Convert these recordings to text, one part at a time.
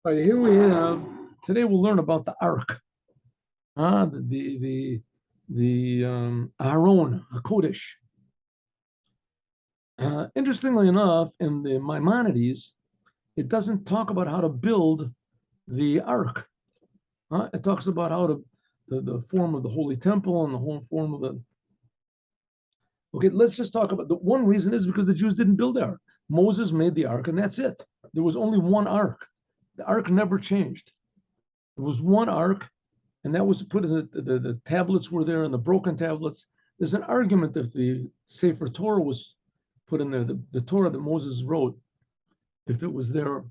All right, here we have. Today we'll learn about the ARK, the Aharon HaKodesh. Interestingly enough, in the Maimonides, it doesn't talk about how to build the ARK. It talks about how to the form of the Holy Temple and the whole form of the. Okay, let's just talk about the one reason is because the Jews didn't build the ARK. Moses made the ARK, and that's it. There was only one ARK. The ARK never changed. There was one ARK, and that was put in the tablets were there and the broken tablets. There's an argument if the Sefer Torah was put in there, the Torah that Moses wrote, if it was there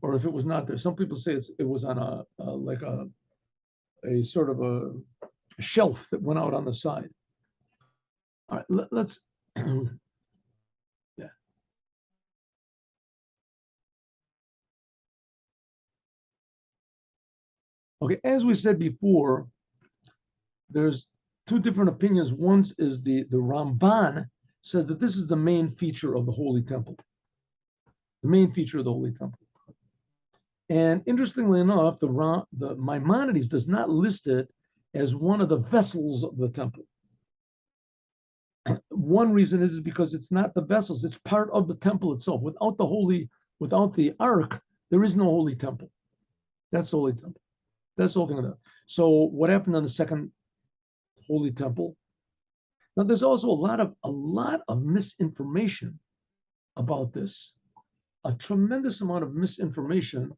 or if it was not there. Some people say it was on a sort of a shelf that went out on the side. All right, let's yeah. Okay, as we said before, there's two different opinions. One is the Ramban says that this is the main feature of the Holy Temple. The main feature of the Holy Temple. And interestingly enough, the Maimonides does not list it as one of the vessels of the temple. One reason is because it's not the vessels, it's part of the temple itself. Without the ARK, there is no Holy Temple. That's the Holy Temple. That's the whole thing of that. So what happened on the second Holy Temple? Now there's also a lot of misinformation about this. A tremendous amount of misinformation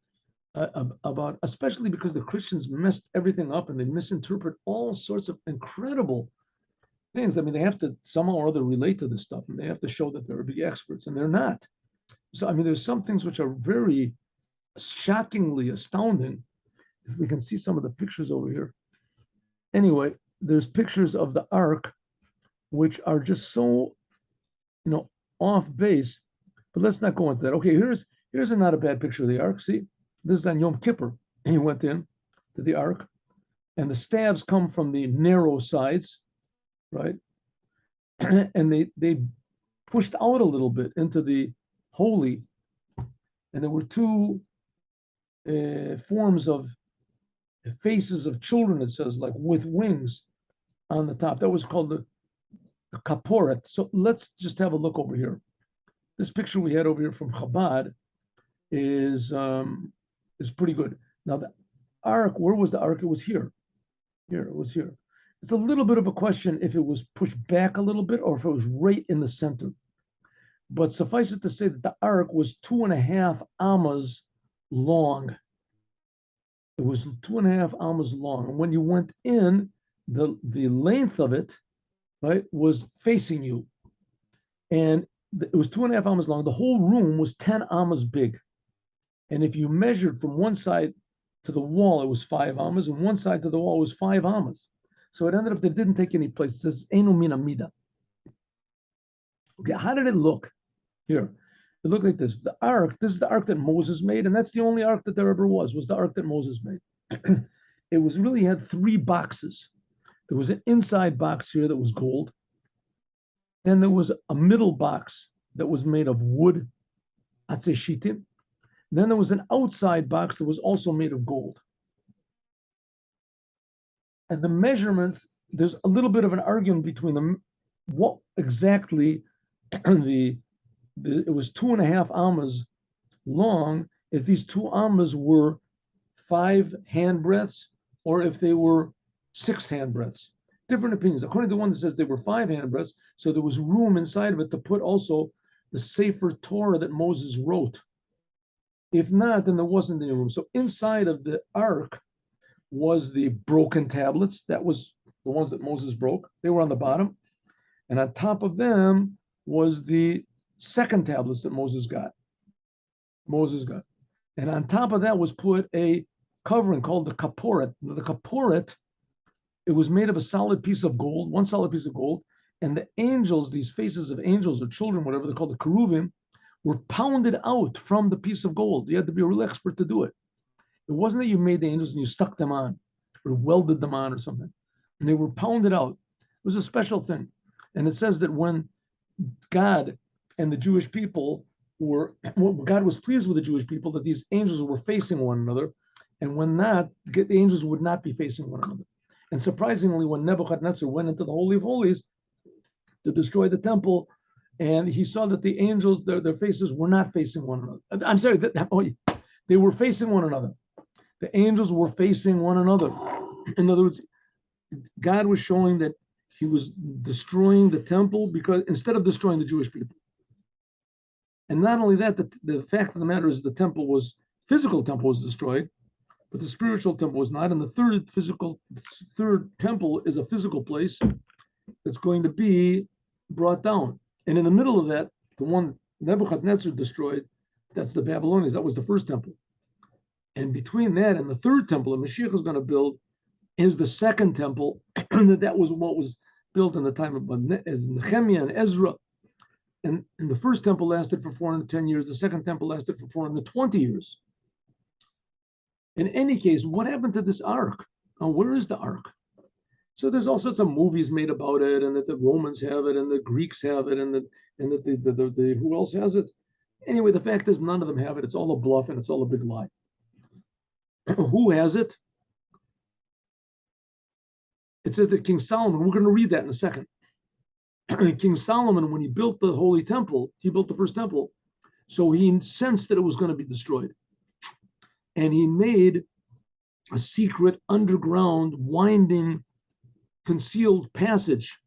about, especially because the Christians messed everything up and they misinterpret all sorts of incredible things. I mean, they have to somehow or other relate to this stuff, and they have to show that they're big experts, and they're not. So, I mean, there's some things which are very shockingly astounding. If we can see some of the pictures over here. Anyway, there's pictures of the ARK, which are just so, off base. But let's not go into that. Okay, here's a not a bad picture of the ARK. See, this is on Yom Kippur. He went in to the ARK, and the stabs come from the narrow sides, right? And they pushed out a little bit into the holy, and there were two forms of faces of children, it says, like with wings on the top. That was called the kaporet. So let's just have a look over here. This picture we had over here from Chabad is pretty good. Now the ARK, where was the ARK? It was here. Here, it was here. It's a little bit of a question if it was pushed back a little bit or if it was right in the center. But suffice it to say that the ARK was 2.5 amas long. It was 2.5 amas long. And when you went in, the length of it, right, was facing you. And it was 2.5 amas long. The whole room was 10 amas big. And if you measured from one side to the wall, it was 5 amas, and one side to the wall was 5 amas. So it ended up that it didn't take any place. It says Einu min amida. Okay, how did it look? Here, it looked like this. The ARK, this is the ARK that Moses made, and that's the only ARK that there ever was the ARK that Moses made. It was really had 3 boxes. There was an inside box here that was gold. Then there was a middle box that was made of wood, atzei shitim. Then there was an outside box that was also made of gold. And the measurements, there's a little bit of an argument between them. What exactly it was 2.5 amas long, if these 2 amas were 5 handbreadths or if they were 6 handbreadths. Different opinions. According to the one that says they were 5 handbreadths, so there was room inside of it to put also the Sefer Torah that Moses wrote. If not, then there wasn't any room. So inside of the ARK was the broken tablets. That was the ones that Moses broke. They were on the bottom. And on top of them was the second tablets that Moses got. And on top of that was put a covering called the kaporet. The kaporet, it was made of a solid piece of gold, one solid piece of gold. And the angels, these faces of angels or children, whatever they're called, the keruvim, were pounded out from the piece of gold. You had to be a real expert to do it. It wasn't that you made the angels and you stuck them on or welded them on or something. And they were pounded out. It was a special thing. And it says that when God and the Jewish people God was pleased with the Jewish people that these angels were facing one another, and when not, the angels would not be facing one another. And surprisingly, when Nebuchadnezzar went into the Holy of Holies to destroy the temple, and he saw that the angels, their faces were not facing one another. I'm sorry, they were facing one another. The angels were facing one another. In other words, God was showing that he was destroying the temple because instead of destroying the Jewish people. And not only that, the fact of the matter is the physical temple was destroyed, but the spiritual temple was not. And the third temple is a physical place that's going to be brought down. And in the middle of that, the one Nebuchadnezzar destroyed, that's the Babylonians. That was the first temple. And between that and the third temple that Mashiach is going to build is the second temple. That was what was built in the time of Nehemiah and Ezra. And the first temple lasted for 410 years. The second temple lasted for 420 years. In any case, what happened to this ark? Now, where is the ark? So there's all sorts of movies made about it, and that the Romans have it, and the Greeks have it, and that the who else has it? Anyway, the fact is none of them have it. It's all a bluff, and it's all a big lie. Who has it? It says that King Solomon, we're going to read that in a second. King Solomon, when he built the holy temple, he built the first temple, so he sensed that it was going to be destroyed. And he made a secret underground, winding, concealed passage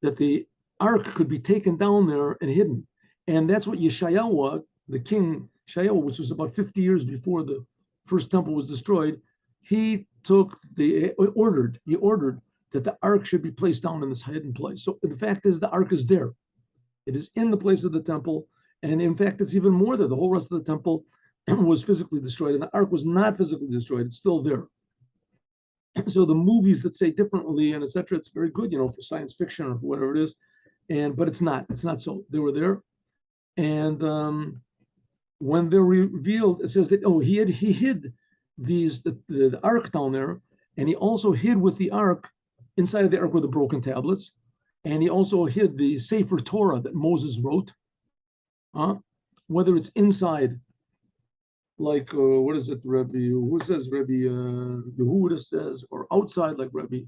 that the ark could be taken down there and hidden. And that's what Yeshayahu, the king Yeshayahu, which was about 50 years before the first temple was destroyed, he ordered that the ark should be placed down in this hidden place. So the fact is the ark is there. It is in the place of the temple. And in fact, it's even more there. The whole rest of the temple was physically destroyed, and the ark was not physically destroyed. It's still there. So the movies that say differently and etc., it's very good, for science fiction or for whatever it is. But it's not so. They were there. And when they're revealed, it says that, he hid the ark down there, and he also hid with the ark. Inside of the ark were the broken tablets, and he also hid the Sefer Torah that Moses wrote. Whether it's inside, like what is it, Rabbi? Who says Rabbi Yehuda says, or outside, like Rabbi,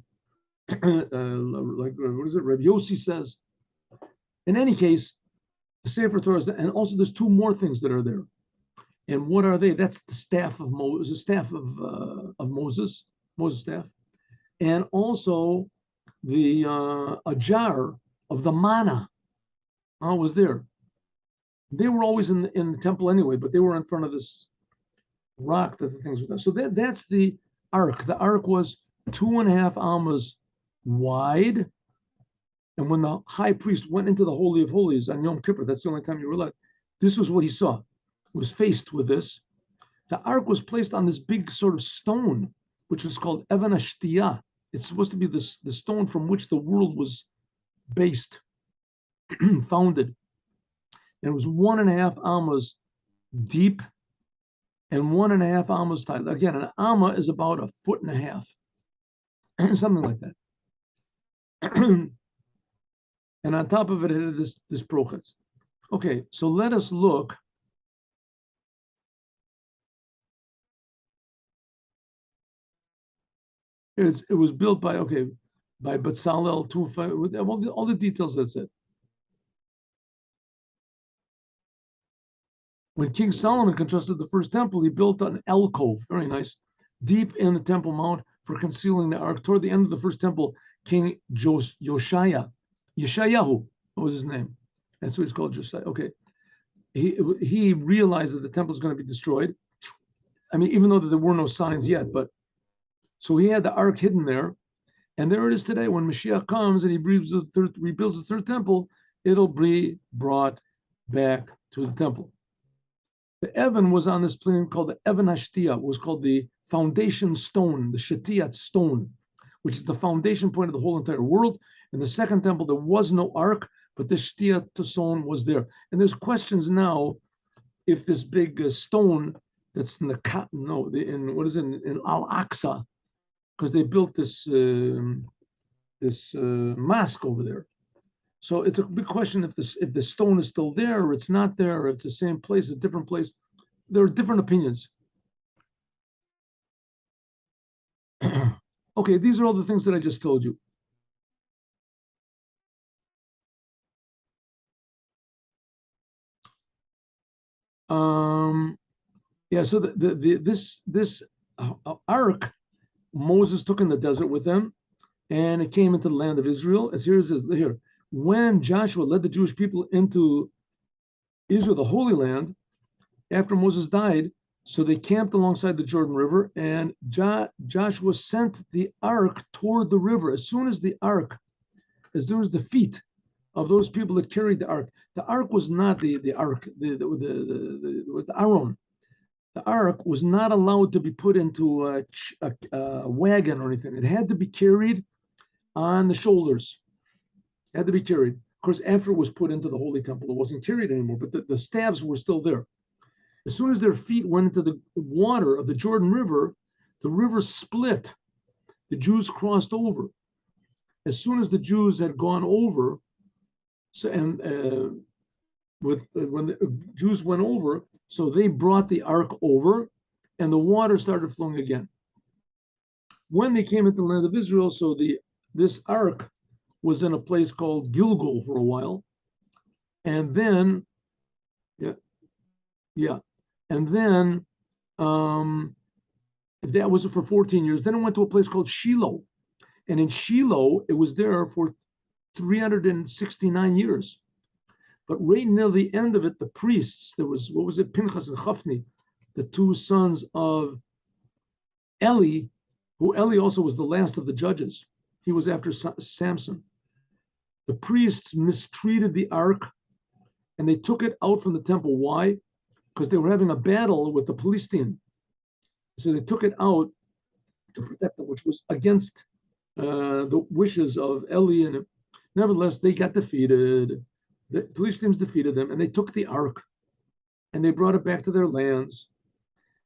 like what is it? Rabbi Yossi says. In any case, the Sefer Torah, and also there's two more things that are there. And what are they? That's the staff of Moses, the staff of Moses staff. And also a jar of the manna was there. They were always in the temple anyway, but they were in front of this rock that the things were there. So that's the ark. The ark was 2.5 amas wide. And when the high priest went into the Holy of Holies on Yom Kippur, that's the only time you were allowed, this was what he saw. He was faced with this. The ark was placed on this big sort of stone, which is called Even HaShtiyah. It's supposed to be the stone from which the world was based, founded. And it was 1.5 amas deep and 1.5 amas tall. Again, an amma is about 1.5 feet, something like that. And on top of it, it had this prochetz. Okay, so let us look. It was built by Bezalel, with all the details. That's it. When King Solomon constructed the first temple, he built an alcove, very nice, deep in the Temple Mount for concealing the ark. Toward the end of the first temple, King Yeshayahu, what was his name? That's what he's called, Josiah. Okay. He realized that the temple is going to be destroyed. I mean, even though there were no signs yet, but so he had the ark hidden there. And there it is today. When Mashiach comes and he rebuilds the third temple, it'll be brought back to the temple. The Evan was on this plane called the Even HaShtiyah, was called the foundation stone, the Shetiyat stone, which is the foundation point of the whole entire world. In the second temple, there was no ark, but the Shetiyat stone was there. And there's questions now if this big stone that's in in Al-Aqsa, because they built this mosque over there. So it's a big question if the stone is still there or it's not there, or if it's the same place, a different place. There are different opinions. Okay, these are all the things that I just told you. Yeah, so this ark Moses took in the desert with them, and it came into the land of Israel. As here it says here, when Joshua led the Jewish people into Israel, the Holy Land, after Moses died, so they camped alongside the Jordan River, and Joshua sent the ark toward the river. As soon as the feet of those people that carried the ark was not the ark, the Aaron. The ark was not allowed to be put into a wagon or anything. It had to be carried on the shoulders. It had to be carried. Of course, after it was put into the Holy Temple, it wasn't carried anymore, but the staves were still there. As soon as their feet went into the water of the Jordan River, the river split. The Jews crossed over. As soon as the Jews had gone over, when the Jews went over, so they brought the ark over, and the water started flowing again. When they came into the land of Israel, so this ark was in a place called Gilgal for a while, and then, and then that was for 14 years. Then it went to a place called Shiloh, and in Shiloh it was there for 369 years. But right near the end of it, the priests, there was, Pinchas and Chafni, the two sons of Eli, who Eli also was the last of the judges. He was after Samson. The priests mistreated the ark, and they took it out from the temple. Why? Because they were having a battle with the Philistine. So they took it out to protect them, which was against the wishes of Eli. And nevertheless, they got defeated. The Philistines defeated them, and they took the ark, and they brought it back to their lands.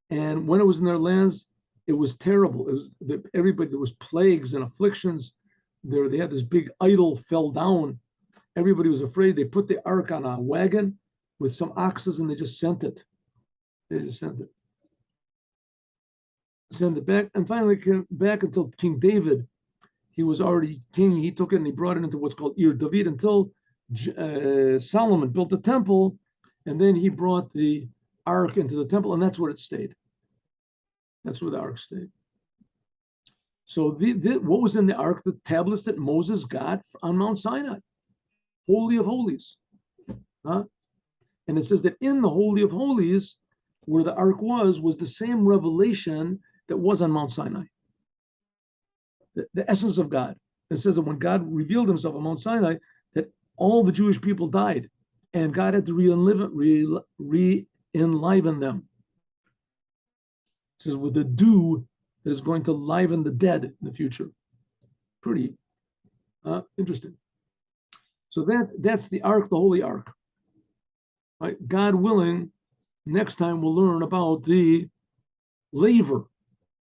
And when it was in their lands, it was terrible. It was everybody. There was plagues and afflictions. They had this big idol fell down. Everybody was afraid. They put the ark on a wagon with some oxes, and they just sent it. Sent it back, and finally came back until King David. He was already king. He took it and he brought it into what's called Ir David until Solomon built the temple, and then he brought the ark into the temple, and that's where it stayed. That's where the ark stayed. So what was in the ark? The tablets that Moses got on Mount Sinai, Holy of Holies. And it says that in the Holy of Holies, where the ark was the same revelation that was on Mount Sinai. The essence of God. It says that when God revealed himself on Mount Sinai, that all the Jewish people died, and God had to re-enliven them. It says with the dew that is going to liven the dead in the future. Pretty interesting. So that's the ark, the holy ark. Right? God willing, next time we'll learn about the laver.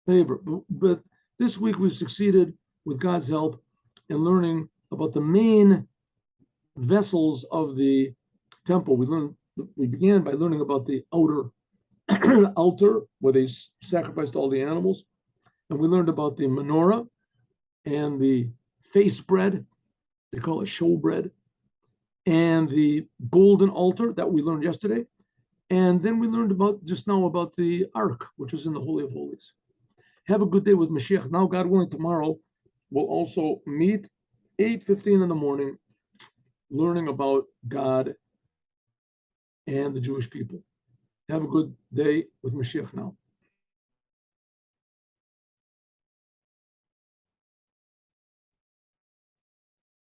But this week we've succeeded with God's help in learning about the main vessels of the temple. We began by learning about the outer altar where they sacrificed all the animals, and we learned about the menorah and the face bread. They call it show bread, and the golden altar that we learned yesterday. And then we learned just now about the ark, which is in the Holy of Holies. Have a good day with Mashiach. Now, God willing, tomorrow we'll also meet 8:15 in the morning, learning about God and the Jewish people. Have a good day with Mashiach now.